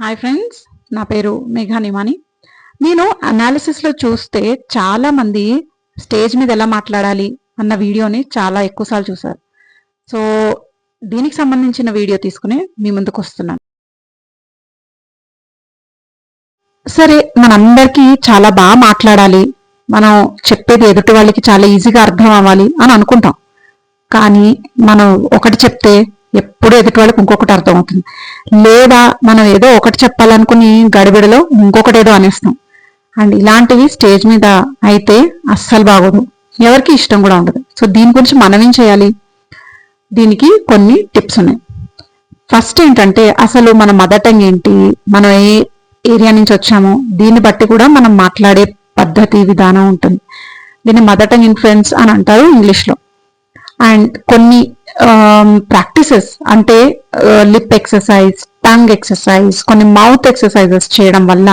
Hi friends, నా పేరు మేఘా నిమాని. నేను అనాలిసిస్లో చూస్తే చాలా మంది స్టేజ్ మీద ఎలా మాట్లాడాలి అన్న వీడియోని చాలా ఎక్కువసార్లు చూశారు. సో దీనికి సంబంధించిన వీడియో తీసుకుని మీ ముందుకు వస్తున్నాను. సరే, మనందరికీ చాలా బాగా మాట్లాడాలి, మనం చెప్పేది ఎదుటి వాళ్ళకి చాలా ఈజీగా అర్థం అవ్వాలి అని అనుకుంటాం. కానీ మనం ఒకటి చెప్తే ఎప్పుడు ఎదుటి వాళ్ళకి ఇంకొకటి అర్థం అవుతుంది. లేదా మనం ఏదో ఒకటి చెప్పాలనుకుని గడిబిడలో ఇంకొకటి ఏదో అనేస్తాం. అండ్ ఇలాంటివి స్టేజ్ మీద అయితే అస్సలు బాగోదు, ఎవరికి ఇష్టం కూడా ఉండదు. సో దీని గురించి మనం ఏం చేయాలి? దీనికి కొన్ని టిప్స్ ఉన్నాయి. ఫస్ట్ ఏంటంటే, అసలు మన మదర్ టంగ్ ఏంటి, మనం ఏ ఏరియా నుంచి వచ్చామో దీన్ని బట్టి కూడా మనం మాట్లాడే పద్ధతి విధానం ఉంటుంది. దీన్ని మదర్ టంగ్ ఇన్ఫ్లుయెన్స్ అని అంటారు ఇంగ్లీష్లో. అండ్ కొన్ని ప్రాక్టీసెస్ అంటే లిప్ ఎక్సర్సైజ్, టంగ్ ఎక్సర్సైజ్, కొన్ని మౌత్ ఎక్సర్సైజెస్ చేయడం వల్ల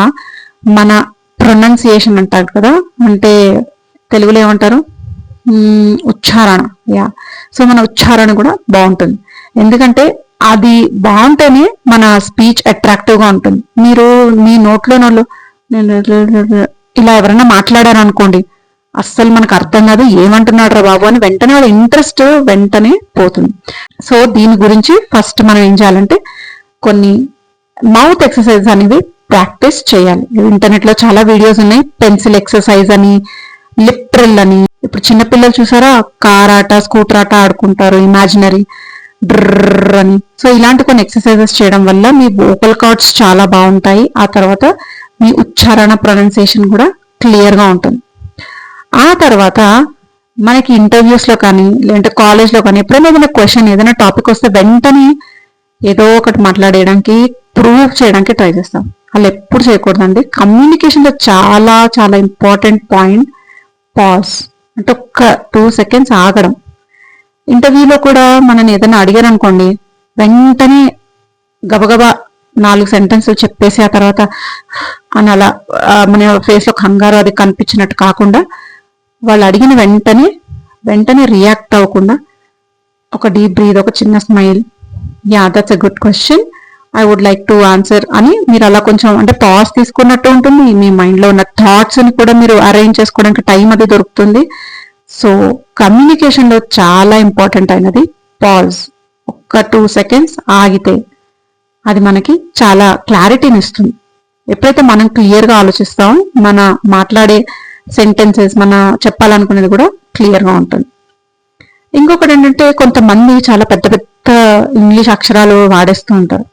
మన ప్రొనౌన్సియేషన్ అంటారు కదా, అంటే తెలుగులో ఏమంటారు, ఉచ్చారణ. సో మన ఉచ్చారణ కూడా బాగుంటుంది. ఎందుకంటే అది బాగుంటేనే మన స్పీచ్ అట్రాక్టివ్గా ఉంటుంది. మీరు మీ నోట్లో ఇలా ఎవరైనా మాట్లాడారు అనుకోండి, అస్సలు మనకు అర్థం కాదు, ఏమంటున్నాడు రా బాబు అని వెంటనే వాళ్ళ ఇంట్రెస్ట్ వెంటనే పోతుంది. సో దీని గురించి ఫస్ట్ మనం ఏం చేయాలంటే, కొన్ని మౌత్ ఎక్సర్సైజ్ అనేవి ప్రాక్టీస్ చేయాలి. ఇంటర్నెట్లో చాలా వీడియోస్ ఉన్నాయి. పెన్సిల్ ఎక్సర్సైజ్ అని, లిప్ ట్రిల్ అని. ఇప్పుడు చిన్నపిల్లలు చూసారా, కార్ ఆట, స్కూటర్ ఆట ఆడుకుంటారు, ఇమాజినరీ డ్రర్ అని. సో ఇలాంటి కొన్ని ఎక్సర్సైజెస్ చేయడం వల్ల మీ వోకల్ కార్డ్స్ చాలా బాగుంటాయి. ఆ తర్వాత మీ ఉచ్చారణ, ప్రొనౌన్సియేషన్ కూడా క్లియర్గా ఉంటుంది. ఆ తర్వాత మనకి ఇంటర్వ్యూస్లో కానీ లేదంటే కాలేజ్లో కానీ ఎప్పుడైనా ఏదైనా క్వశ్చన్, ఏదైనా టాపిక్ వస్తే వెంటనే ఏదో ఒకటి మాట్లాడేయడానికి, ప్రూవ్ చేయడానికి ట్రై చేస్తాం. అలా ఎప్పుడు చేయకూడదండి. కమ్యూనికేషన్లో చాలా చాలా ఇంపార్టెంట్ పాయింట్ పాజ్, అంటే ఒక్క 2 seconds ఆగడం. ఇంటర్వ్యూలో కూడా మనని ఏదైనా అడిగారు అనుకోండి, వెంటనే గబగబా 4 sentences చెప్పేసి ఆ తర్వాత అని అలా మన ఫేస్లో కంగారు అది కనిపించినట్టు కాకుండా, వాళ్ళు అడిగిన వెంటనే రియాక్ట్ అవ్వకుండా ఒక డీప్ బ్రీత్, ఒక చిన్న smile, that's a good question, I would like to answer అని మీరు అలా కొంచెం అంటే పాజ్ తీసుకున్నట్టు ఉంటుంది. మీ మైండ్లో ఉన్న థాట్స్ని కూడా మీరు అరేంజ్ చేసుకోవడానికి టైం అది దొరుకుతుంది. సో కమ్యూనికేషన్లో చాలా ఇంపార్టెంట్ అయినది పాజ్. ఒక్క 2 seconds ఆగితే అది మనకి చాలా క్లారిటీని ఇస్తుంది. ఎప్పుడైతే మనం క్లియర్గా ఆలోచిస్తామో మన మాట్లాడే సెంటెన్సెస్, మన చెప్పాలనుకునేది కూడా క్లియర్గా ఉంటుంది. ఇంకొకటి ఏంటంటే, కొంతమంది చాలా పెద్ద పెద్ద ఇంగ్లీష్ అక్షరాలు వాడేస్తూ ఉంటారు.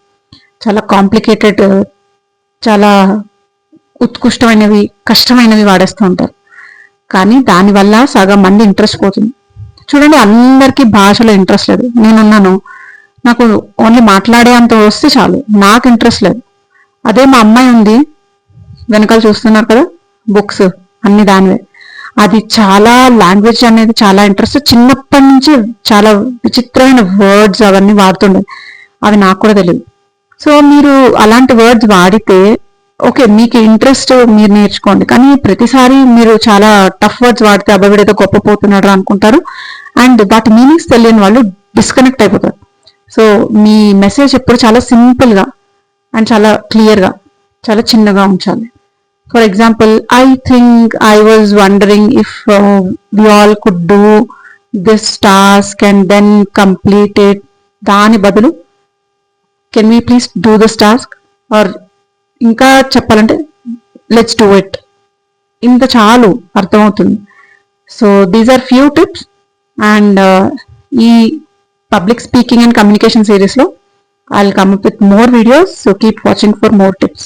చాలా కాంప్లికేటెడ్, చాలా ఉత్కృష్టమైనవి, కష్టమైనవి వాడేస్తూ ఉంటారు. కానీ దానివల్ల సగం మంది ఇంట్రెస్ట్ పోతుంది. చూడండి, అందరికీ భాషలో ఇంట్రెస్ట్ లేదు. నేనున్నాను, నాకు ఓన్లీ మాట్లాడే అంత వస్తే చాలు, నాకు ఇంట్రెస్ట్ లేదు. అదే మా అమ్మాయి ఉంది, వెనకాల చూస్తున్నారు కదా, బుక్స్ అన్ని దానివే. అది చాలా లాంగ్వేజ్ అనేది చాలా ఇంట్రెస్ట్. చిన్నప్పటి నుంచి చాలా విచిత్రమైన వర్డ్స్ అవన్నీ వాడుతుండే, అవి నాకు కూడా తెలియదు. సో మీరు అలాంటి వర్డ్స్ వాడితే ఓకే, మీకు ఇంట్రెస్ట్, మీరు నేర్చుకోండి. కానీ ప్రతిసారి మీరు చాలా టఫ్ వర్డ్స్ వాడితే అబ్బాయిడేదో గొప్ప పోతున్నాడు అనుకుంటారు. అండ్ వాటి మీనింగ్స్ తెలియని వాళ్ళు డిస్కనెక్ట్ అయిపోతారు. సో మీ మెసేజ్ ఎప్పుడు చాలా సింపుల్గా అండ్ చాలా క్లియర్గా, చాలా చిన్నగా ఉంచాలి. For example, I think I was wondering if we all could do this task and then complete it. దాని బదులు can we please do this task, or ఇంకా చెప్పాలంటే let's do it. ఇంత చాలు, అర్థమవుతుంది. So these are few tips. And ఈ public speaking and communication సిరీస్లో I'll come up with more videos, so keep watching for more tips.